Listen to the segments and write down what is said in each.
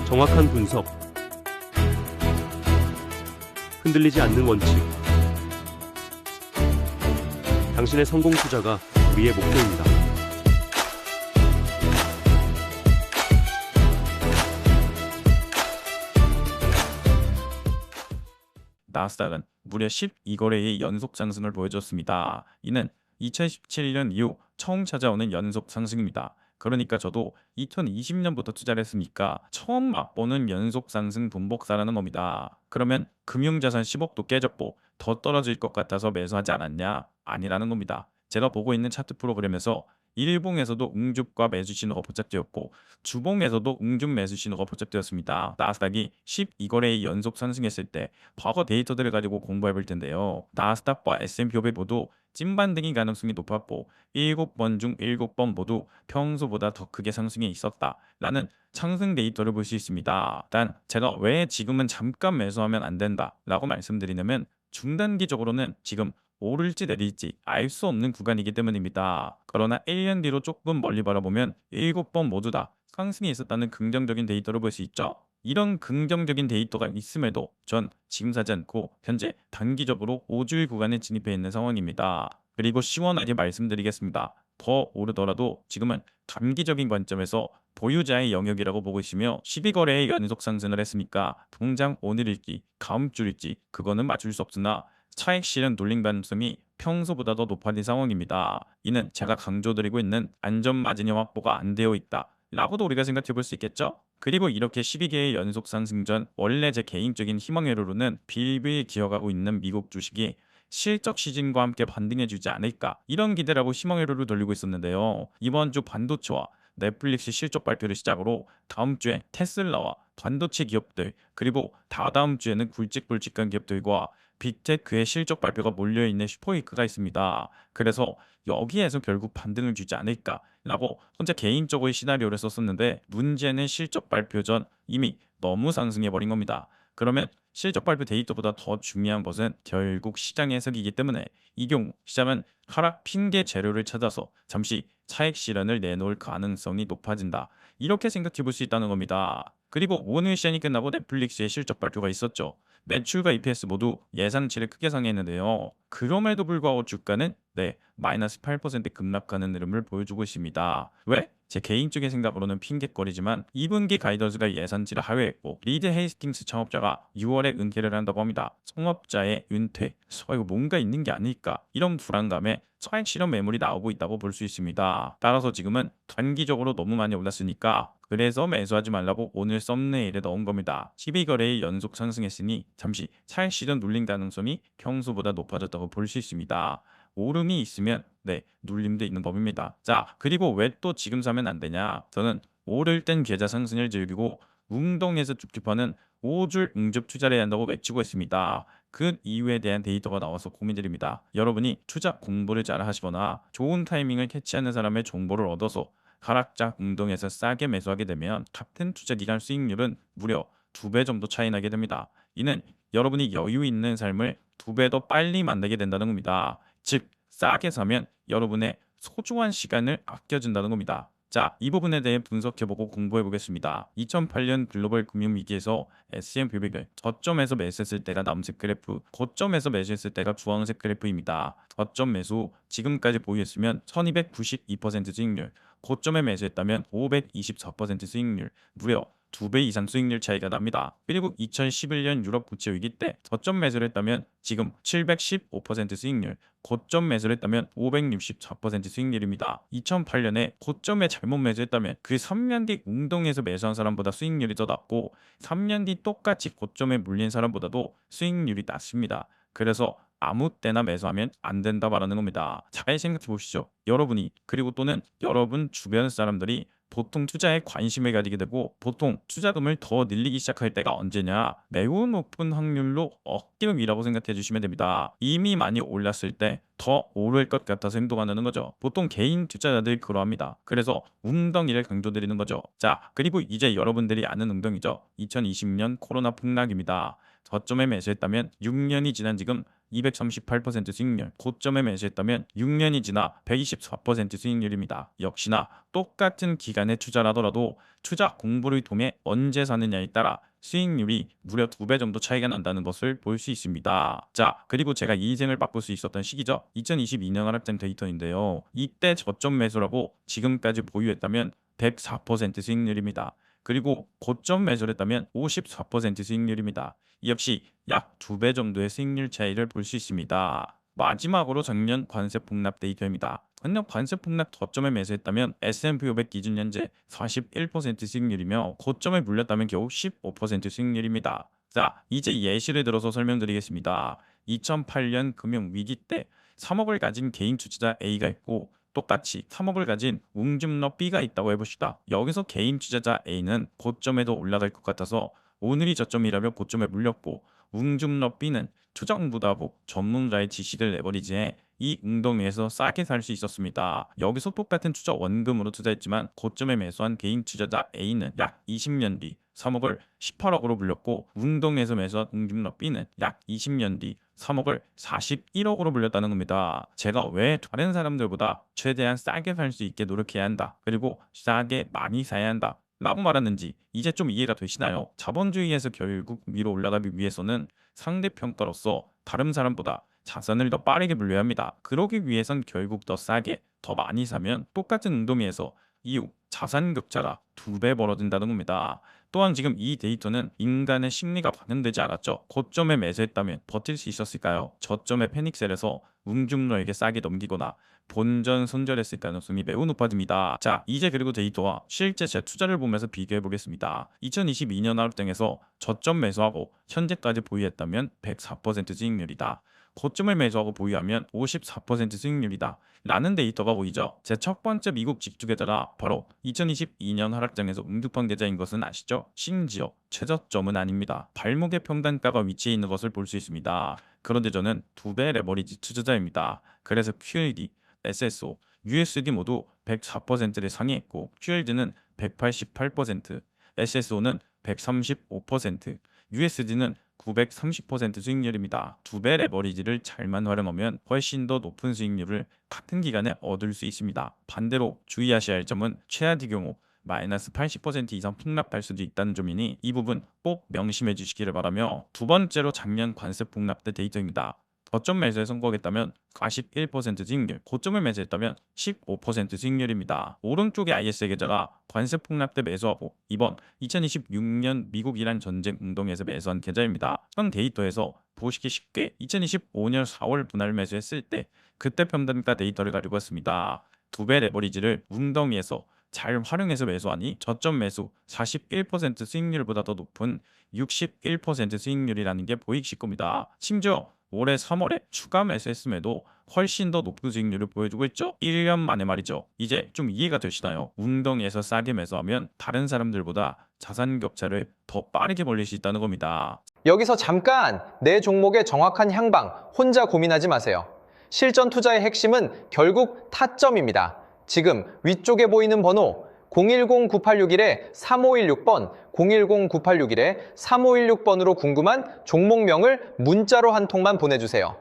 정확한 분석, 흔들리지 않는 원칙. 당신의 성공 투자가 우리의 목표입니다. 나스닥은 무려 12거래의 연속 상승을 보여줬습니다. 이는 2017년 이후 처음 찾아오는 연속 상승입니다. 그러니까 저도 2020년부터 투자를 했으니까 처음 맛보는 연속 상승 분복사라는 겁니다. 그러면 금융자산 10억도 깨졌고 더 떨어질 것 같아서 매수하지 않았냐? 아니라는 겁니다. 제가 보고 있는 차트 프로그램에서 일봉에서도 응줍과 매수 신호가 포착되었고 주봉에서도 응줍 매수 신호가 포착되었습니다. 나스닥이 12거래의 연속 상승했을 때 과거 데이터들을 가지고 공부해 볼 텐데요. 나스닥과 S&P 500 모두 찐반등이 가능성이 높았고 7번 중 7번 모두 평소보다 더 크게 상승해 있었다 라는 상승 데이터를 볼 수 있습니다. 단 제가 왜 지금은 잠깐 매수하면 안 된다 라고 말씀드리냐면 중단기적으로는 지금 오를지 내릴지 알 수 없는 구간이기 때문입니다. 그러나 1년 뒤로 조금 멀리 바라보면 7번 모두 다 상승이 있었다는 긍정적인 데이터를 볼 수 있죠. 이런 긍정적인 데이터가 있음에도 전 지금 사지 않고 현재 단기적으로 5주일 구간에 진입해 있는 상황입니다. 그리고 시원하게 말씀드리겠습니다. 더 오르더라도 지금은 단기적인 관점에서 보유자의 영역이라고 보고 있으며 12거래의 연속 상승을 했으니까 당장 오늘일지 다음 주일지 그거는 맞출 수 없으나 차익 실현 눌림 가능성이 평소보다 더 높아진 상황입니다. 이는 제가 강조드리고 있는 안전 마진이 확보가 안 되어 있다 라고도 우리가 생각해 볼 수 있겠죠? 그리고 이렇게 12개의 연속 상승 전 원래 제 개인적인 희망회로로는 빌빌 기어가고 있는 미국 주식이 실적 시즌과 함께 반등해 주지 않을까 이런 기대라고 희망회로를 돌리고 있었는데요. 이번 주 반도체와 넷플릭스 실적 발표를 시작으로 다음 주에 테슬라와 반도체 기업들 그리고 다다음 주에는 굵직굵직한 기업들과 빅테크의 실적 발표가 몰려있는 슈퍼위크가 있습니다. 그래서 여기에서 결국 반등을 주지 않을까라고 혼자 개인적으로 시나리오를 썼었는데 문제는 실적 발표 전 이미 너무 상승해버린 겁니다. 그러면 실적 발표 데이터보다 더 중요한 것은 결국 시장 해석이기 때문에 이 경우 시장은 하락 핑계 재료를 찾아서 잠시 차익 실현을 내놓을 가능성이 높아진다. 이렇게 생각해 볼 수 있다는 겁니다. 그리고 오늘 시장이 끝나고 넷플릭스의 실적 발표가 있었죠. 매출과 EPS 모두 예상치를 크게 상회했는데요. 그럼에도 불구하고 주가는 마이너스 8% 급락하는 흐름을 보여주고 있습니다. 왜? 제 개인적인 생각으로는 핑계거리지만 2분기 가이던스가 예상치를 하회했고 리드 헤이스팅스 창업자가 6월에 은퇴를 한다고 합니다. 창업자의 은퇴, 이거 뭔가 있는 게 아닐까 이런 불안감에 차익 실현 매물이 나오고 있다고 볼 수 있습니다. 따라서 지금은 단기적으로 너무 많이 올랐으니까 그래서 매수하지 말라고 오늘 썸네일에 넣은 겁니다. 12거래의 연속 상승했으니 잠시 차익 실현 눌린 가능성이 평소보다 높아졌다고 볼 수 있습니다. 오름이 있으면 눌림도 있는 법입니다. 자, 그리고 왜 또 지금 사면 안 되냐? 저는 오를 땐 계좌 상승을 즐기고 웅덩이에서 쭉쭉하는 5줄 응접 투자를 해야 한다고 외치고 있습니다. 그 이유에 대한 데이터가 나와서 고민드립니다. 여러분이 투자 공부를 잘 하시거나 좋은 타이밍을 캐치하는 사람의 정보를 얻어서 하락장 웅덩이에서 싸게 매수하게 되면 같은 투자 기간 수익률은 무려 2배 정도 차이 나게 됩니다. 이는 여러분이 여유 있는 삶을 2배 더 빨리 만나게 된다는 겁니다. 즉 싸게 사면 여러분의 소중한 시간을 아껴준다는 겁니다. 자, 이 부분에 대해 분석해보고 공부해보겠습니다. 2008년 글로벌 금융위기에서 S&P 500을 저점에서 매수했을 때가 남색 그래프, 고점에서 매수했을 때가 주황색 그래프입니다. 저점 매수 지금까지 보유했으면 1292% 수익률, 고점에 매수했다면 524% 수익률, 무려 2배 이상 수익률 차이가 납니다. 그리고 2011년 유럽 부채 위기 때 저점 매수를 했다면 지금 715% 수익률, 고점 매수를 했다면 564% 수익률입니다. 2008년에 고점에 잘못 매수했다면 그 3년 뒤 웅덩이에서 매수한 사람보다 수익률이 더 낮고 3년 뒤 똑같이 고점에 물린 사람보다도 수익률이 낮습니다. 그래서 아무 때나 매수하면 안 된다 말하는 겁니다. 잘 생각해 보시죠. 여러분이 그리고 또는 여러분 주변 사람들이 보통 투자에 관심을 가지게 되고 보통 투자금을 더 늘리기 시작할 때가 언제냐? 매우 높은 확률로 어깨금이라고 생각해 주시면 됩니다. 이미 많이 올랐을 때 더 오를 것 같아서 행동하는 거죠. 보통 개인 투자자들이 그러합니다. 그래서 웅덩이를 강조드리는 거죠. 자, 그리고 이제 여러분들이 아는 웅덩이죠. 2020년 코로나 폭락입니다. 저점에 매수했다면 6년이 지난 지금 238% 수익률, 고점에 매수했다면 6년이 지나 124% 수익률입니다. 역시나 똑같은 기간에 투자를 하더라도 투자 공부를 통해 언제 사느냐에 따라 수익률이 무려 2배 정도 차이가 난다는 것을 볼 수 있습니다. 자, 그리고 제가 인생을 바꿀 수 있었던 시기죠. 2022년 하락장 데이터인데요. 이때 저점 매수라고 지금까지 보유했다면 104% 수익률입니다. 그리고 고점 매수를 했다면 54% 수익률입니다. 이 역시 약 2배 정도의 수익률 차이를 볼 수 있습니다. 마지막으로 작년 관세 폭락 데이터입니다. 작년 관세 폭락 저점에 매수했다면 S&P 500 기준 현재 41% 수익률이며 고점에 물렸다면 겨우 15% 수익률입니다. 자, 이제 예시를 들어서 설명드리겠습니다. 2008년 금융위기 때 3억을 가진 개인 투자자 A가 있고 똑같이 3억을 가진 웅줌러 B가 있다고 해봅시다. 여기서 개인 투자자 A는 고점에도 올라갈 것 같아서 오늘이 저점이라며 고점에 물렸고 웅줌러 B는 투자공부다보 전문가의 지시를 내버리지에 이 웅덩이에서 싸게 살 수 있었습니다. 여기서 똑같은 투자 원금으로 투자했지만 고점에 매수한 개인 투자자 A는 약 20년 뒤 3억을 18억으로 물렸고 웅덩이에서 매수한 웅줌러 B는 약 20년 뒤 3억을 41억으로 물렸다는 겁니다. 제가 왜 다른 사람들보다 최대한 싸게 살 수 있게 노력해야 한다. 그리고 싸게 많이 사야 한다. 라고 말하는지 이제 좀 이해가 되시나요? 자본주의에서 결국 위로 올라가기 위해서는 상대평가로서 다른 사람보다 자산을 더 빠르게 물려야 합니다. 그러기 위해선 결국 더 싸게, 더 많이 사면 똑같은 운동위에서 이후 자산 격차가 2배 벌어진다는 겁니다. 또한 지금 이 데이터는 인간의 심리가 반영되지 않았죠. 고점에 매수했다면 버틸 수 있었을까요? 저점에 패닉셀에서 웅중러에게 싸게 넘기거나 본전 손절했을 가능성이 매우 높아집니다. 자, 이제 그리고 데이터와 실제 제 투자를 보면서 비교해 보겠습니다. 2022년 하루땡에서 저점 매수하고 현재까지 보유했다면 104% 수익률이다. 고점을 매수하고 보유하면 54% 수익률이다. 라는 데이터가 보이죠. 제 첫 번째 미국 직주계좌가 바로 2022년 하락장에서 웅득방 계좌인 것은 아시죠? 심지어 최저점은 아닙니다. 발목의 평단가가 위치해 있는 것을 볼 수 있습니다. 그런데 저는 2배 레버리지 투자자입니다. 그래서 QLD, SSO, USD 모두 104%를 상회했고 QLD는 188%, SSO는 135%, USD는 930% 수익률입니다. 2배 레버리지를 잘만 활용하면 훨씬 더 높은 수익률을 같은 기간에 얻을 수 있습니다. 반대로 주의하셔야 할 점은 최하의 경우 마이너스 80% 이상 폭락할 수도 있다는 점이니 이 부분 꼭 명심해 주시기를 바라며, 두 번째로 작년 관세 폭락 때 데이터입니다. 저점 매수에 성공했다면 41% 수익률, 고점을 매수했다면 15% 수익률입니다. 오른쪽의 IS의 계좌가 관세 폭락 때 매수하고 이번 2026년 미국 이란 전쟁 운동에서 매수한 계좌입니다. 현 데이터에서 보시기 쉽게 2025년 4월 분할 매수했을 때 그때 평단가 데이터를 가지고 왔습니다. 2배 레버리지를 웅덩이에서 잘 활용해서 매수하니 저점 매수 41% 수익률보다 더 높은 61% 수익률이라는 게 보이실 겁니다. 심지어 올해 3월에 추가 매수했음에도 훨씬 더 높은 수익률을 보여주고 있죠. 1년 만에 말이죠. 이제 좀 이해가 되시나요? 웅덩이에서 싸게 매수하면 다른 사람들보다 자산 격차를 더 빠르게 벌릴 수 있다는 겁니다. 여기서 잠깐 내 종목의 정확한 향방 혼자 고민하지 마세요. 실전 투자의 핵심은 결국 타점입니다. 지금 위쪽에 보이는 번호 010-9861-3516번, 010-9861-3516번으로 궁금한 종목명을 문자로 한 통만 보내주세요.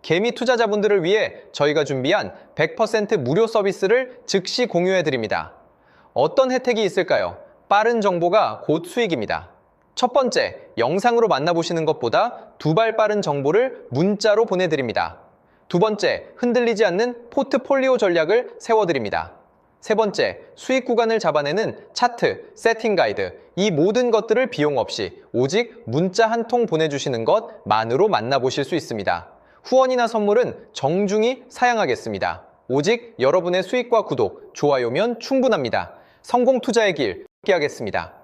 개미 투자자분들을 위해 저희가 준비한 100% 무료 서비스를 즉시 공유해드립니다. 어떤 혜택이 있을까요? 빠른 정보가 곧 수익입니다. 첫 번째, 영상으로 만나보시는 것보다 2발 빠른 정보를 문자로 보내드립니다. 두 번째, 흔들리지 않는 포트폴리오 전략을 세워드립니다. 세 번째, 수익 구간을 잡아내는 차트, 세팅 가이드, 이 모든 것들을 비용 없이 오직 문자 한 통 보내주시는 것만으로 만나보실 수 있습니다. 후원이나 선물은 정중히 사양하겠습니다. 오직 여러분의 수익과 구독, 좋아요면 충분합니다. 성공 투자의 길 함께하겠습니다.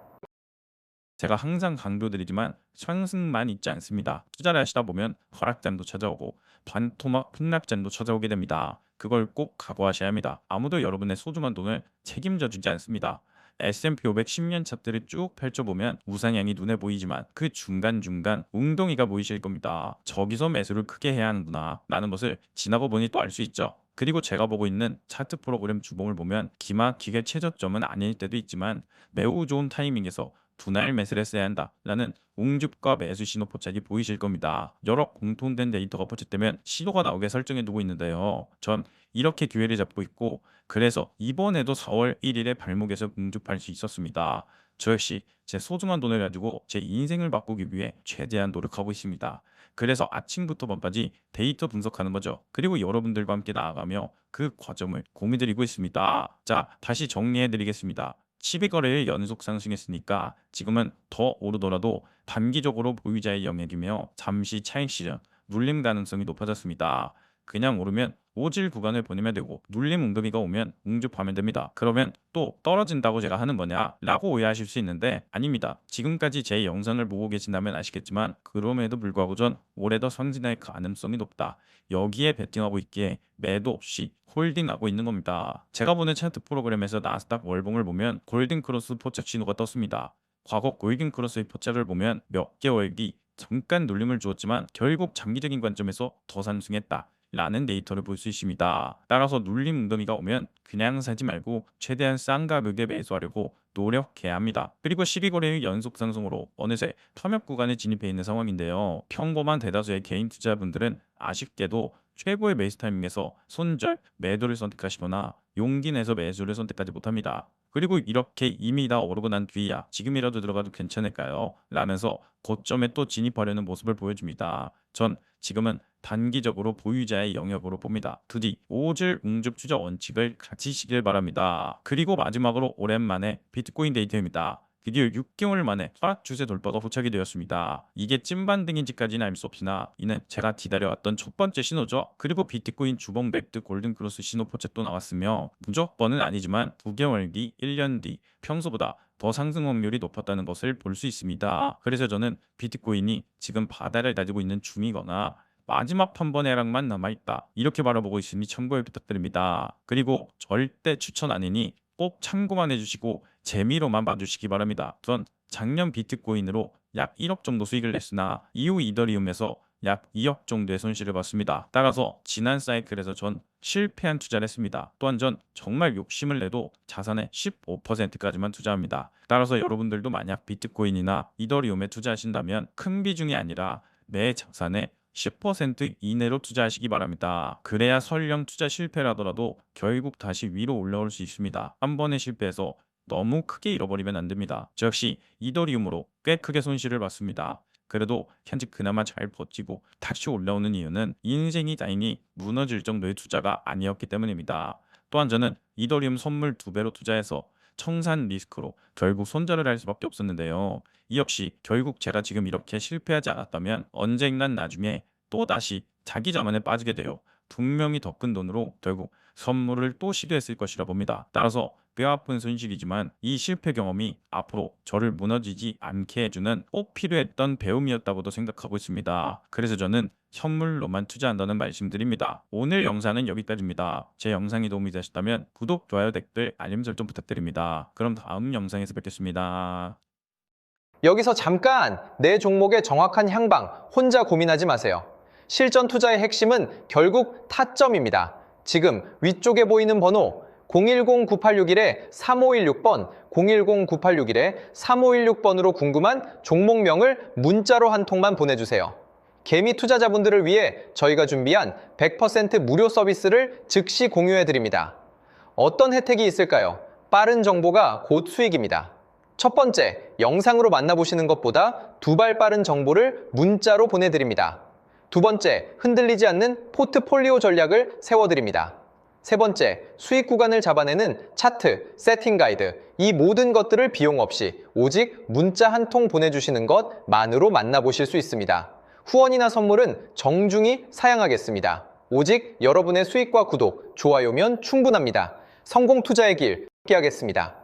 제가 항상 강조드리지만 상승만 있지 않습니다. 투자를 하시다 보면 하락장도 찾아오고 반토막 폭락장도 찾아오게 됩니다. 그걸 꼭 각오하셔야 합니다. 아무도 여러분의 소중한 돈을 책임져 주지 않습니다. S&P 500 10년 차트를 쭉 펼쳐보면 우상향이 눈에 보이지만 그 중간중간 웅덩이가 보이실 겁니다. 저기서 매수를 크게 해야 하는구나 라는 것을 지나고 보니 또 알 수 있죠. 그리고 제가 보고 있는 차트 프로그램 주봉을 보면 기막히게 최저점은 아닐 때도 있지만 매우 좋은 타이밍에서 분할 매수를 했어야 한다라는 옹줍과 매수 신호 포착이 보이실 겁니다. 여러 공통된 데이터가 포착되면 신호가 나오게 설정해 두고 있는데요. 전 이렇게 기회를 잡고 있고 그래서 이번에도 4월 1일에 발목에서 옹줍할 수 있었습니다. 저 역시 제 소중한 돈을 가지고 제 인생을 바꾸기 위해 최대한 노력하고 있습니다. 그래서 아침부터 밤까지 데이터 분석하는 거죠. 그리고 여러분들과 함께 나아가며 그 과정을 공유드리고 있습니다. 자, 다시 정리해 드리겠습니다. 12거래일 연속 상승했으니까 지금은 더 오르더라도 단기적으로 보유자의 영역이며 잠시 차익 시전, 눌림 가능성이 높아졌습니다. 그냥 오르면 오질 구간을 보내면 되고 눌림 웅덩이가 오면 웅줍하면 됩니다. 그러면 또 떨어진다고 제가 하는 거냐 라고 오해하실 수 있는데 아닙니다. 지금까지 제 영상을 보고 계신다면 아시겠지만 그럼에도 불구하고 전 올해 더 상승할 가능성이 높다. 여기에 베팅하고 있기에 매도 없이 홀딩하고 있는 겁니다. 제가 보는 차트 프로그램에서 나스닥 월봉을 보면 골든 크로스 포착 신호가 떴습니다. 과거 골든 크로스의 포착을 보면 몇 개월 뒤 잠깐 눌림을 주었지만 결국 장기적인 관점에서 더 상승했다 라는 데이터를 볼 수 있습니다. 따라서 눌림 웅덩이가 오면 그냥 사지 말고 최대한 싼 가격에 매수하려고 노력해야 합니다. 그리고 12거래일 연속 상승으로 어느새 텀엽 구간에 진입해 있는 상황인데요. 평범한 대다수의 개인 투자분들은 아쉽게도 최고의 매수 타이밍에서 손절, 매도를 선택하시거나 용기 내서 매수를 선택하지 못합니다. 그리고 이렇게 이미 다 오르고 난 뒤야 지금이라도 들어가도 괜찮을까요? 라면서 고점에 또 진입하려는 모습을 보여줍니다. 전 지금은 단기적으로 보유자의 영역으로 봅니다. 두디 오질 웅줍 투자 원칙을 가지시길 바랍니다. 그리고 마지막으로 오랜만에 비트코인 데이터입니다. 드디어 6개월 만에 하락 추세 돌파가 포착이 되었습니다. 이게 찐반등인지까지는 알 수 없으나 이는 제가 기다려왔던 첫 번째 신호죠. 그리고 비트코인 주봉 맥드 골든크로스 신호 포착도 나왔으며 무조건은 아니지만 9개월 뒤, 1년 뒤 평소보다 더 상승 확률이 높았다는 것을 볼 수 있습니다. 그래서 저는 비트코인이 지금 바닥을 다지고 있는 중이거나 마지막 한 번의 하락만 남아있다 이렇게 바라보고 있으니 참고해 부탁드립니다. 그리고 절대 추천 아니니 꼭 참고만 해주시고 재미로만 봐주시기 바랍니다. 전 작년 비트코인으로 약 1억 정도 수익을 냈으나 이후 이더리움에서 약 2억 정도의 손실을 봤습니다. 따라서 지난 사이클에서 전 실패한 투자를 했습니다. 또한 전 정말 욕심을 내도 자산의 15%까지만 투자합니다. 따라서 여러분들도 만약 비트코인이나 이더리움에 투자하신다면 큰 비중이 아니라 매 자산의 10% 이내로 투자하시기 바랍니다. 그래야 설령 투자 실패를 하더라도 결국 다시 위로 올라올 수 있습니다. 한 번에 실패해서 너무 크게 잃어버리면 안 됩니다. 저 역시 이더리움으로 꽤 크게 손실을 봤습니다. 그래도 현재 그나마 잘 버티고 다시 올라오는 이유는 인생이 다행히 무너질 정도의 투자가 아니었기 때문입니다. 또한 저는 이더리움 선물 2배로 투자해서 청산 리스크로 결국 손절을 할 수밖에 없었는데요. 이 역시 결국 제가 지금 이렇게 실패하지 않았다면 언젠간 나중에 또다시 자기 자만에 빠지게 돼요. 분명히 더 큰 돈으로 결국 선물을 또 시도했을 것이라 봅니다. 따라서 뼈아픈 손실이지만 이 실패 경험이 앞으로 저를 무너지지 않게 해주는 꼭 필요했던 배움이었다고도 생각하고 있습니다. 그래서 저는 선물로만 투자한다는 말씀드립니다. 오늘 영상은 여기까지입니다. 제 영상이 도움이 되셨다면 구독, 좋아요, 댓글, 알림 설정 부탁드립니다. 그럼 다음 영상에서 뵙겠습니다. 여기서 잠깐 내 종목의 정확한 향방 혼자 고민하지 마세요. 실전 투자의 핵심은 결국 타점입니다. 지금 위쪽에 보이는 번호 010-9861-3516번, 010-9861-3516번으로 궁금한 종목명을 문자로 한 통만 보내주세요. 개미 투자자분들을 위해 저희가 준비한 100% 무료 서비스를 즉시 공유해드립니다. 어떤 혜택이 있을까요? 빠른 정보가 곧 수익입니다. 첫 번째, 영상으로 만나보시는 것보다 2발 빠른 정보를 문자로 보내드립니다. 두 번째, 흔들리지 않는 포트폴리오 전략을 세워드립니다. 세 번째, 수익 구간을 잡아내는 차트, 세팅 가이드, 이 모든 것들을 비용 없이 오직 문자 한 통 보내주시는 것만으로 만나보실 수 있습니다. 후원이나 선물은 정중히 사양하겠습니다. 오직 여러분의 수익과 구독, 좋아요면 충분합니다. 성공 투자의 길 함께하겠습니다.